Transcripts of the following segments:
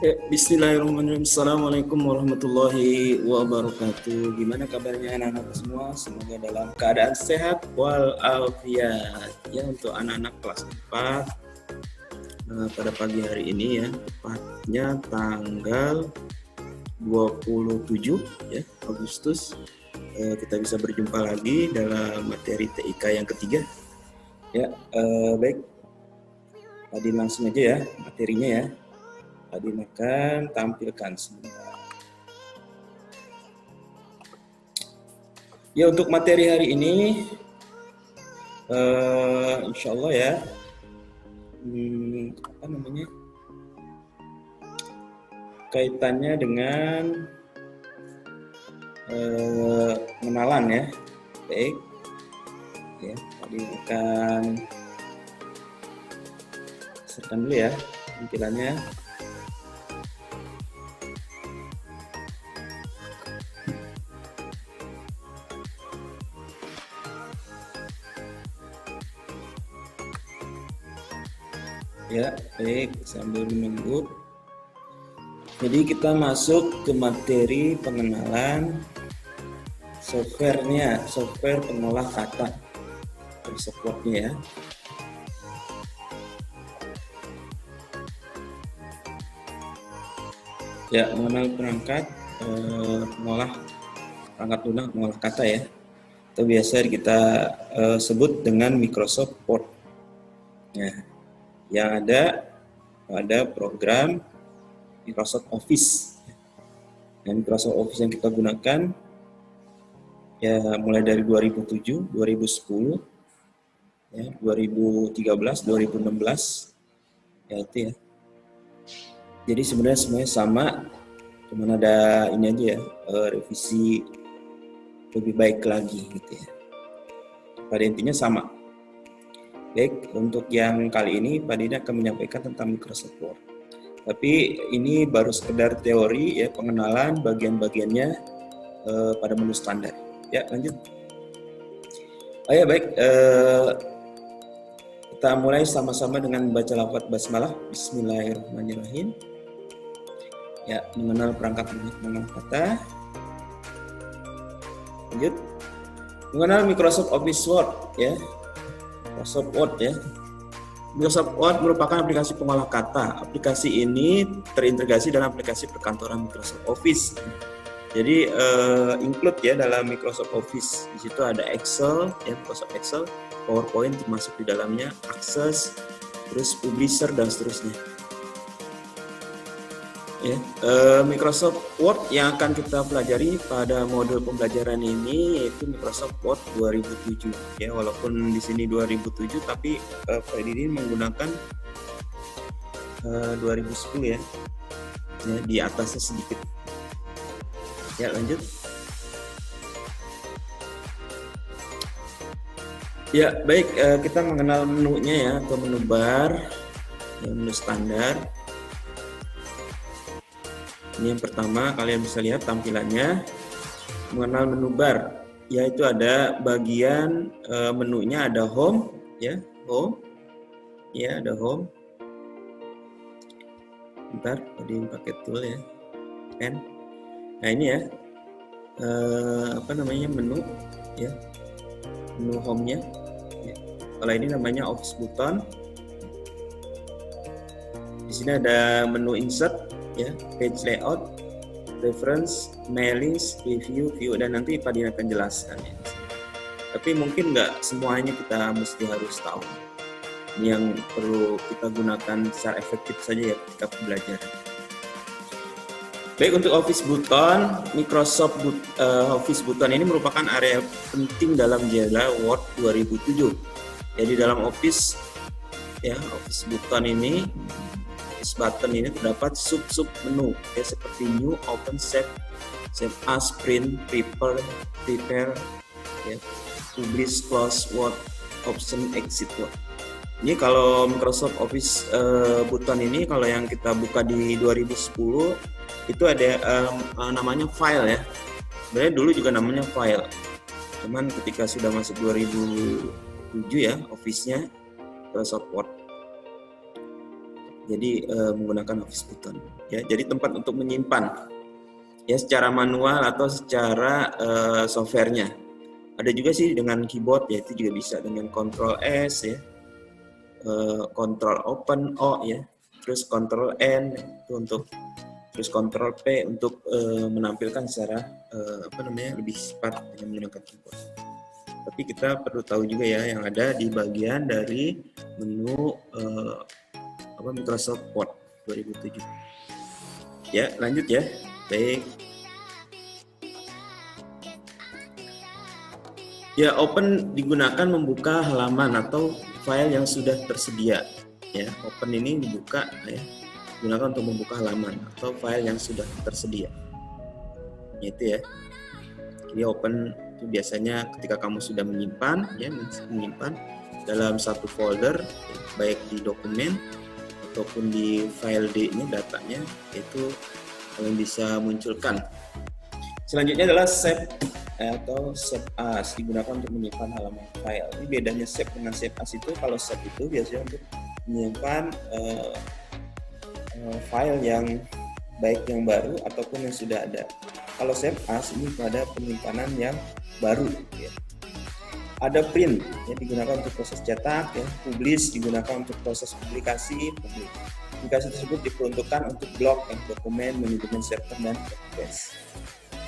Bismillahirrahmanirrahim. Assalamualaikum warahmatullahi wabarakatuh. Gimana kabarnya anak-anak semua? Semoga dalam keadaan sehat walafiat. Ya, untuk anak-anak kelas 4 pada pagi hari ini ya, tepatnya tanggal 27 ya Agustus, kita bisa berjumpa lagi dalam materi TIK yang ketiga. Ya, baik. Tadi langsung aja ya materinya ya. Tadi akan tampilkan sebentar. Ya, untuk materi hari ini, insya Allah ya, kaitannya dengan pengenalan ya. Baik, ya, tadi akan sertakan dulu ya tampilannya. Ya, baik, sambil menunggu. Jadi kita masuk ke materi pengenalan softwarenya, software pengolah kata, supportnya ya. Ya, mengenal perangkat perangkat lunak pengolah kata ya. Itu biasa kita sebut dengan Microsoft Word. Ya, yang ada pada program Microsoft Office. Dan Microsoft Office yang kita gunakan ya mulai dari 2007, 2010, ya 2013, 2016 ya itu ya. Jadi sebenarnya semuanya sama, cuman ada ini aja ya, revisi lebih baik lagi gitu ya. Pada intinya sama. Baik, untuk yang kali ini Pak Dina akan menyampaikan tentang Microsoft Word. Tapi ini baru sekedar teori ya, pengenalan bagian-bagiannya pada menu standar. Ya, lanjut. Oh ya, baik. Kita mulai sama-sama dengan membaca lafaz basmalah. Bismillahirrahmanirrahim. Ya, mengenal perangkat mengenal kata. Lanjut. Mengenal Microsoft Office Word ya. Microsoft Word ya. Microsoft Word merupakan aplikasi pengolah kata. Aplikasi ini terintegrasi dalam aplikasi perkantoran Microsoft Office. Jadi include ya dalam Microsoft Office. Di situ ada Excel ya, Microsoft Excel, PowerPoint termasuk di dalamnya, Access, terus Publisher dan seterusnya. Ya, Microsoft Word yang akan kita pelajari pada modul pembelajaran ini yaitu Microsoft Word 2007 ya, walaupun di sini 2007 tapi Pak ini menggunakan 2010 ya. Ya, di atasnya sedikit. Ya, lanjut. Ya, baik, kita mengenal menunya ya, atau menu bar, ya, menu standar. Ini yang pertama, kalian bisa lihat tampilannya. Mengenal menu bar, yaitu ada bagian menunya ada home, ya, home, ya ada home. Bentar, tadi pakai tool ya, pen. Nah ini ya, menu, ya, menu home-nya. Ya. Kalau ini namanya Office button. Di sini ada menu insert. Ya, page layout, reference, mailings, review, view, dan nanti Pak Dina akan jelaskan ya. Tapi mungkin nggak semuanya kita mesti harus tahu. Ini yang perlu kita gunakan secara efektif saja ya ketika pembelajaran. Baik, untuk Office button, Microsoft Office button ini merupakan area penting dalam jendela Word 2007. Jadi dalam Office ya, Office button ini terdapat sub menu ya, seperti new, open, save as, print, prepare ya, publish, close, word, option, exit word. Ini kalau Microsoft Office button ini, kalau yang kita buka di 2010 itu ada namanya file ya. Sebenarnya dulu juga namanya file, cuman ketika sudah masuk 2007 ya Office-nya Microsoft Word. Jadi menggunakan Office button ya. Jadi tempat untuk menyimpan ya secara manual atau secara softwarenya. Ada juga sih dengan keyboard ya, itu juga bisa dengan Ctrl S ya, Ctrl Open O ya, terus Ctrl N itu untuk, terus Ctrl P untuk menampilkan secara lebih cepat dengan menggunakan keyboard. Tapi kita perlu tahu juga ya yang ada di bagian dari menu Microsoft Word 2007. Ya, lanjut ya. Baik. Ya, open digunakan membuka halaman atau file yang sudah tersedia. Ya, open ini dibuka ya, digunakan untuk membuka halaman atau file yang sudah tersedia. Itu ya. Jadi open itu biasanya ketika kamu sudah menyimpan dalam satu folder, baik di dokumen ataupun di file D-nya datanya, itu kalian bisa munculkan. Selanjutnya adalah save atau save as, digunakan untuk menyimpan halaman file. Ini bedanya save dengan save as itu, kalau save itu biasanya untuk menyimpan file yang baik yang baru ataupun yang sudah ada. Kalau save as ini pada penyimpanan yang baru ya. Ada print ya, digunakan untuk proses cetak ya. Publish digunakan untuk proses publikasi. Publikasi tersebut diperuntukkan untuk blog dokumen, manajemen server dan WordPress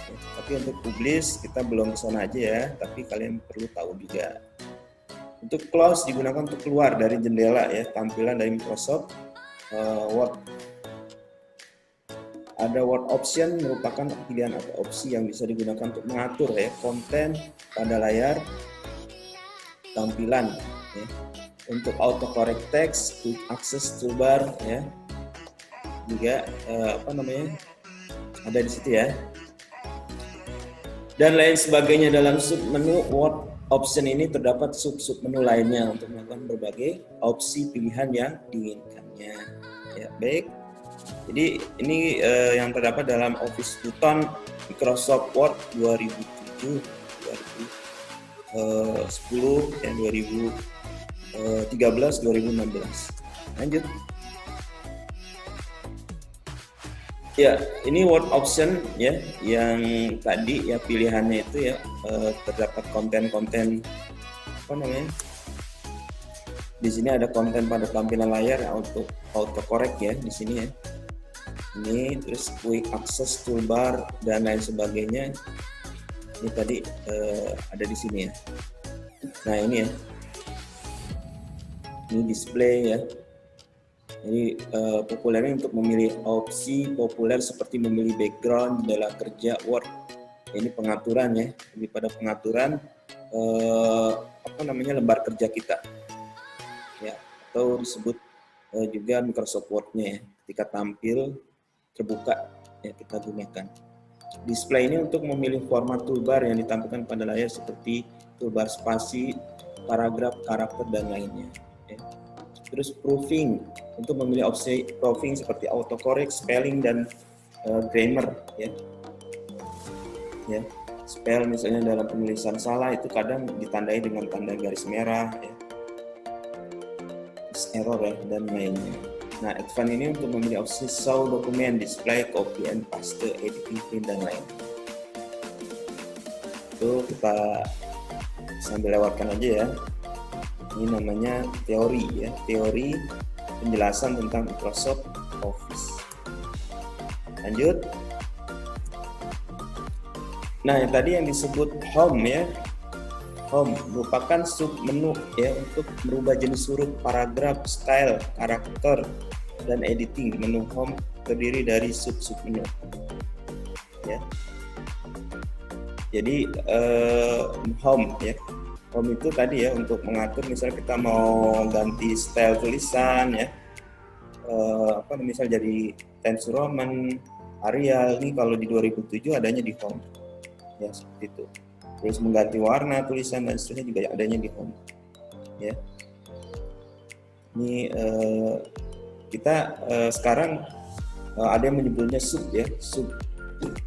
ya. Tapi untuk publish kita belum kesana aja ya, tapi kalian perlu tahu juga. Untuk close digunakan untuk keluar dari jendela ya, tampilan dari Microsoft Word. Ada Word Option, merupakan pilihan atau opsi yang bisa digunakan untuk mengatur ya konten pada layar tampilan ya. Untuk autocorrect text, quick access toolbar ya, juga ada di situ ya, dan lain sebagainya. Dalam sub menu Word Option ini terdapat sub menu lainnya untuk melakukan berbagai opsi pilihan yang diinginkannya ya. Baik, jadi ini yang terdapat dalam Office button Microsoft Word 2007, 2010 dan 2013, 2016. Lanjut. Ya, ini Word Option ya, yang tadi ya pilihannya itu ya, terdapat konten-konten di sini ada konten pada tampilan layar untuk autocorrect ya di sini ya. Ini terus quick access toolbar dan lain sebagainya. Ini tadi ada di sini ya. Nah ini ya, ini display ya. Jadi populernya untuk memilih opsi populer seperti memilih background, jendela kerja, Word. Ini pengaturan ya, lebih pada pengaturan lembar kerja kita ya, atau disebut juga Microsoft Word-nya ya. Ketika tampil terbuka ya kita gunakan. Display ini untuk memilih format toolbar yang ditampilkan pada layar seperti toolbar spasi, paragraf, karakter dan lainnya ya. Terus proofing, untuk memilih opsi proofing seperti autocorrect, spelling dan grammar ya. Ya, spell misalnya dalam penulisan salah itu kadang ditandai dengan tanda garis merah ya. Error ya dan lainnya. Nah, advance ini untuk memilih opsi show dokumen, display, copy and paste, editing, print dan lain. Itu kita sambil lewatkan aja ya. Ini namanya teori ya, teori penjelasan tentang Microsoft Office. Lanjut. Nah, yang tadi yang disebut home ya. Home merupakan sub menu ya untuk merubah jenis huruf, paragraf, style, karakter, dan editing. Menu home terdiri dari sub menu ya. Jadi home ya. Home itu tadi ya untuk mengatur misalnya kita mau ganti style tulisan ya. Misal jadi Times Roman, Arial. Ini kalau di 2007 adanya di home. Ya, seperti itu. Terus mengganti warna tulisan dan seterusnya juga adanya di home ya. Ini kita sekarang ada yang menyebutnya sub ya, sub.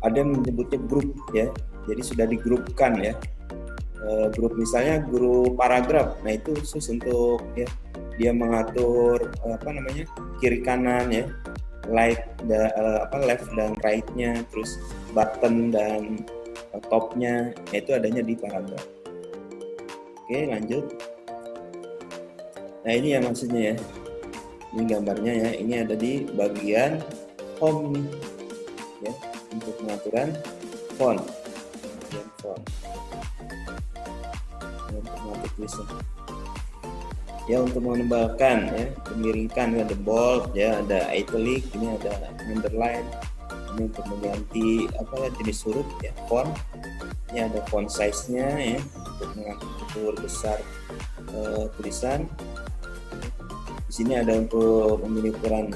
Ada yang menyebutnya grup ya. Jadi sudah digrupkan ya. Grup misalnya grup paragraf. Nah itu khusus untuk ya dia mengatur kiri kanan ya, left dan right-nya, terus button dan top-nya, itu adanya di paragraf. Oke, lanjut. Nah, ini yang maksudnya ya. Ini gambarnya ya. Ini ada di bagian home nih. Ya, untuk pengaturan font. Bagian font. Ya, untuk mengatur tulisan. Ya, untuk menebalkan ya, memiringkan ada bold ya, ada italic, ini ada underline. Ini untuk mengganti jenis huruf ya, font. Ini ada font size-nya ya, untuk mengatur besar tulisan. Di sini ada untuk memilih ukuran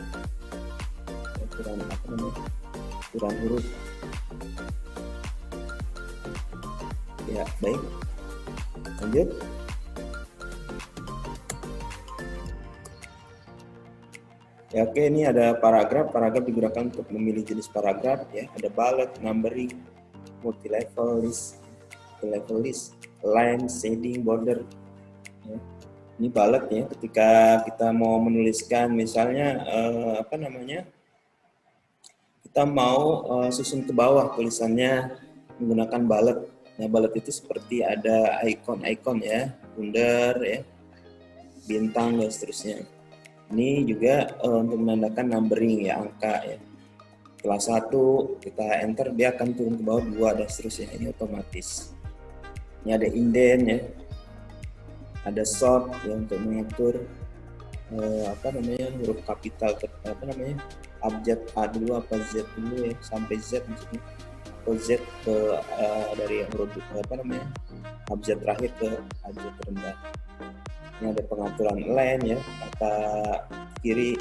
huruf. Ya, baik. Lanjut. Ya, oke, ini ada paragraf. Paragraf digunakan untuk memilih jenis paragraf ya. Ada bullet, numbering, multi-level list, line, shading, border. Ya. Ini bullet ya. Ketika kita mau menuliskan misalnya kita mau susun ke bawah tulisannya menggunakan bullet. Nah, bullet itu seperti ada icon-icon ya, bundar ya, bintang dan seterusnya. Ini juga untuk menandakan numbering ya, angka ya. Kelas 1 kita enter, dia akan turun ke bawah 2 dan seterusnya. Ini otomatis. Ini ada indent ya. Ada sort yang untuk mengatur huruf kapital abjad A dulu apa Z dulu ya, sampai Z maksudnya. Atau Z ke dari huruf abjad terakhir ke abjad terendah. Ini ada pengaturan line ya, kata kiri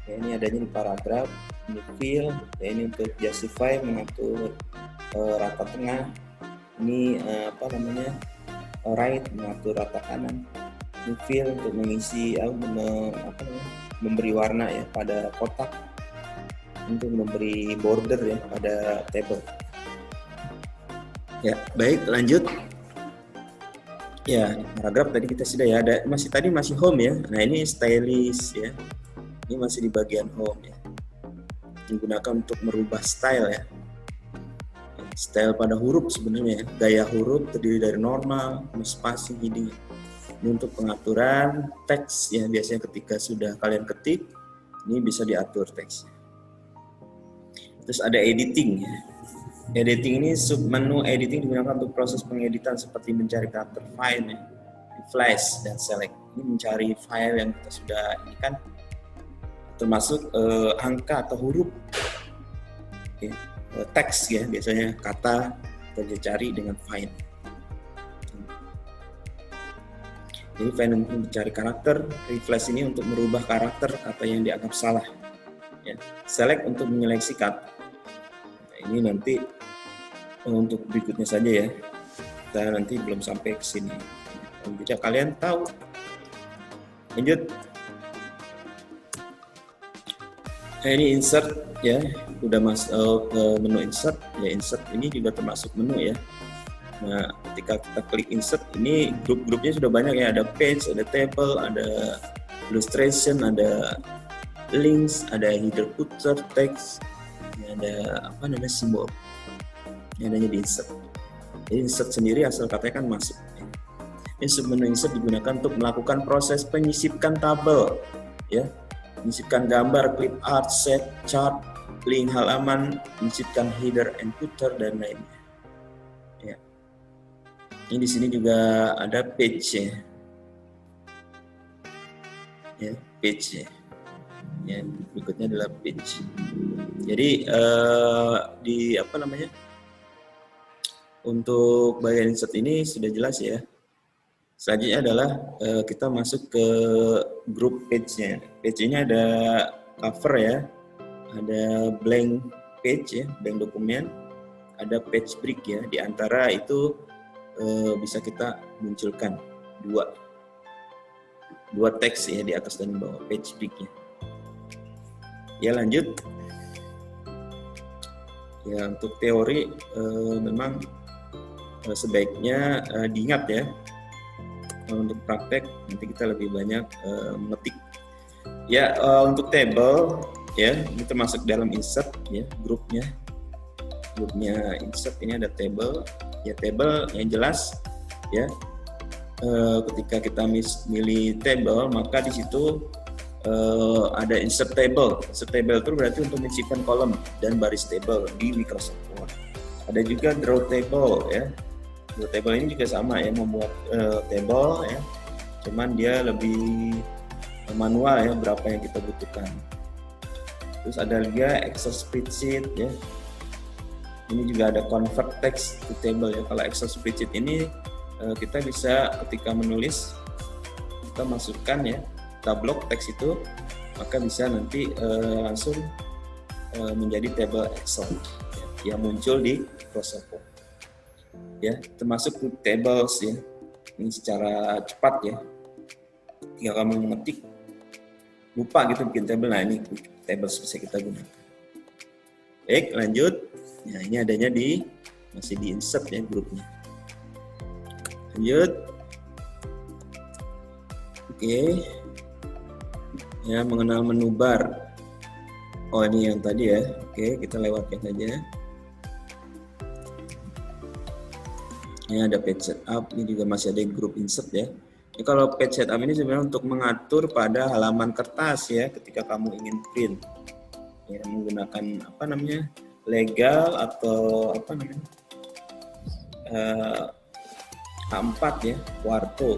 ya, ini adanya di paragraf. Ini fill ya, ini untuk justify, mengatur rata tengah. Ini right, mengatur rata kanan. Ini fill untuk mengisi memberi warna ya pada kotak, untuk memberi border ya pada table. Ya, baik, lanjut. Ya, paragraf tadi kita sudah ya, ada masih home ya. Nah, ini stylish ya. Ini masih di bagian home ya. Digunakan untuk merubah style ya. Style pada huruf sebenarnya ya. Gaya huruf terdiri dari normal, spasi, heading. Ini untuk pengaturan teks ya, biasanya ketika sudah kalian ketik, ini bisa diatur teksnya. Terus ada editing ya. Editing ini submenu editing digunakan untuk proses pengeditan seperti mencari karakter file, ya, flash dan select. Ini mencari file yang kita sudah ini kan, termasuk angka atau huruf, ya, teks ya, biasanya kata kita cari dengan find. Jadi find untuk mencari karakter, refresh ini untuk merubah karakter kata yang dianggap salah. Ya. Select untuk menyeleksi kata. Ini nanti untuk berikutnya saja ya, kita nanti belum sampai ke sini. Jadi kalian tahu. Lanjut. Nah, ini insert ya, udah masuk ke menu insert ya. Insert ini juga termasuk menu ya. Nah, ketika kita klik insert, ini grup-grupnya sudah banyak ya. Ada page, ada table, ada illustration, ada links, ada header, footer, text, ada simbol. Ini adanya di insert. Jadi insert sendiri asal katanya kan masuk. Ini submenu insert digunakan untuk melakukan proses penyisipkan tabel, ya, menyisipkan gambar, clip art, set, chart, link halaman, menyisipkan header and footer dan lainnya. Ya. Ini di sini juga ada page ya. Ya, page ya. Yang berikutnya adalah page. Jadi untuk bagian insert ini sudah jelas ya. Selanjutnya adalah kita masuk ke grup page-nya. Page-nya ada cover ya, ada blank page ya, blank dokumen, ada page break ya. Di antara itu bisa kita munculkan dua teks ya, di atas dan di bawah, page break-nya. Ya, lanjut. Ya, untuk teori memang sebaiknya diingat ya. untuk praktek nanti kita lebih banyak mengetik. Ya, untuk table ya, ini termasuk dalam insert ya, grupnya insert ini ada table. Ya, table yang jelas ya. Ketika kita milih table, maka di situ ada insert table. Insert table itu berarti untuk menyisipkan kolom dan baris table di Microsoft Word. Ada juga draw table ya. Draw table ini juga sama ya, membuat table ya. Cuman dia lebih manual ya, berapa yang kita butuhkan. Terus ada juga Excel spreadsheet ya. Ini juga ada convert text to table ya. Kalau Excel spreadsheet ini kita bisa ketika menulis kita masukkan ya, kita blok teks itu, maka bisa nanti langsung menjadi table Excel ya, yang muncul di Microsoft Word ya, termasuk tables ya. Ini secara cepat ya, ketika kamu mengetik lupa gitu bikin table, nah ini tables bisa kita gunakan. Baik, lanjut. Nah, ini adanya masih di insert ya grupnya. Lanjut. Oke. Ya, mengenal menu bar. Oh, ini yang tadi ya. Oke, kita lewatkan saja. Ini ada page setup, ini juga masih ada grup insert ya. Ini kalau page setup ini sebenarnya untuk mengatur pada halaman kertas ya, ketika kamu ingin print. Ya, menggunakan apa namanya? Legal atau apa namanya? A4 ya, Quarto.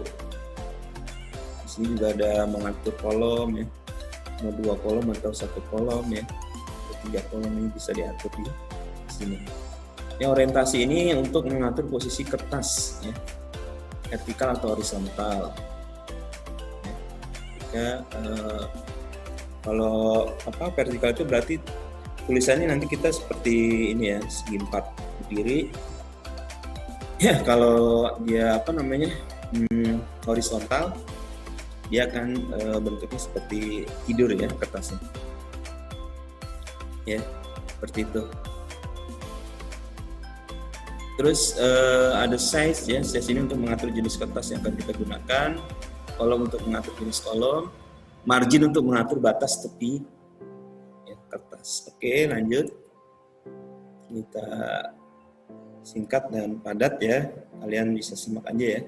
Di sini juga ada mengatur kolom ya, mau 2 kolom atau 1 kolom ya, 3 kolom ini bisa diatur di sini. Yang orientasi ini untuk mengatur posisi kertas ya, vertikal atau horizontal. Ya. Jika kalau vertikal itu berarti tulisannya nanti kita seperti ini ya, segi 4 berdiri. Ya, kalau dia horizontal, dia akan bentuknya seperti tidur ya kertasnya. Ya, seperti itu. Terus ada size ya, size ini untuk mengatur jenis kertas yang akan kita gunakan, kolom untuk mengatur jenis kolom, margin untuk mengatur batas tepi ya, kertas. Oke, lanjut. Kita singkat dan padat ya, kalian bisa simak aja ya.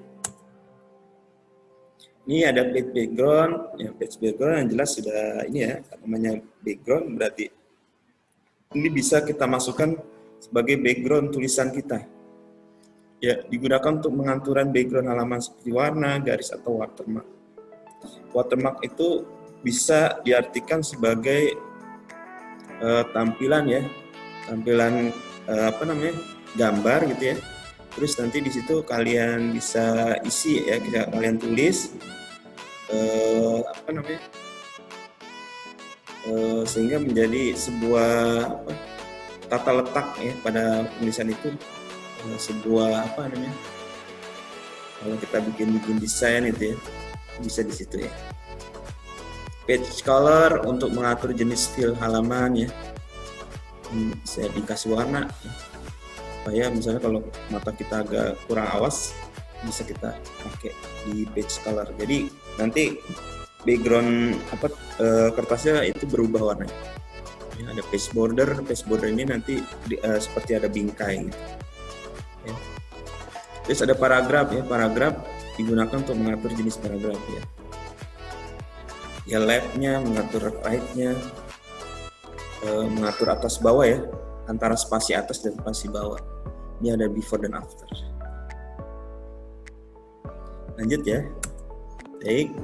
Ini ada page background, ya page background yang jelas sudah ini ya, namanya background berarti ini bisa kita masukkan sebagai background tulisan kita. Ya, digunakan untuk pengaturan background halaman seperti warna, garis atau watermark. Watermark itu bisa diartikan sebagai tampilan ya, tampilan gambar gitu ya. Terus nanti di situ kalian bisa isi ya, kalian tulis sehingga menjadi sebuah tata letak ya pada tulisan itu, sebuah kalau kita bikin desain itu ya, bisa di situ ya. Page color untuk mengatur jenis fill halaman ya, bisa dikasih warna ya. Supaya misalnya kalau mata kita agak kurang awas, bisa kita pakai di page color. Jadi nanti background kertasnya itu berubah warnanya. Ya, ada page border ini nanti seperti ada bingkai gitu. Ya. Terus ada paragraf ya, paragraf digunakan untuk mengatur jenis paragraf ya. Ya, left-nya, mengatur right-nya, mengatur atas bawah ya, antara spasi atas dan spasi bawah. Ini ada before dan after. Lanjut ya. Baik.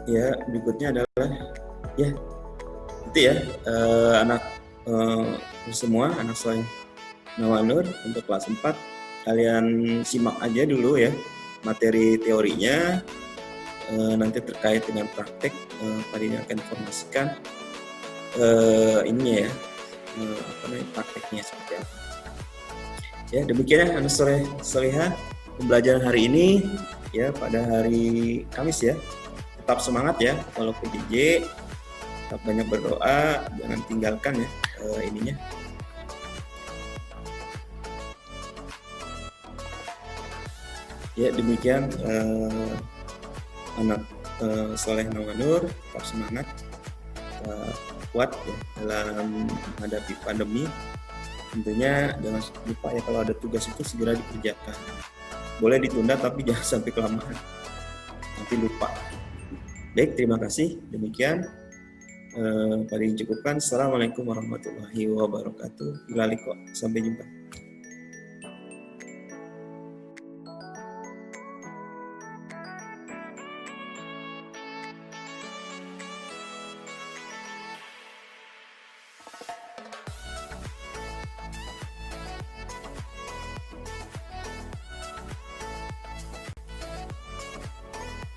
Ya, berikutnya adalah ya itu ya anak semua, anak saya Nawanur untuk kelas 4, kalian simak aja dulu ya materi teorinya, nanti terkait dengan praktek Pak Dini akan informasikan ininya ya, prakteknya seperti apa. Ya, demikian ya anak soleha pembelajaran hari ini ya, pada hari Kamis ya. Tetap semangat ya kalau PJJ, tetap banyak berdoa, jangan tinggalkan ya ininya Ya, demikian anak Soleh Nawanur, tetap semangat, kuat ya, dalam menghadapi pandemi. Tentunya jangan lupa ya, kalau ada tugas itu segera dikerjakan. Boleh ditunda tapi jangan sampai kelamaan, nanti lupa. Baik, terima kasih. Demikian pada dicukupkan. Assalamualaikum warahmatullahi wabarakatuh. Sampai jumpa.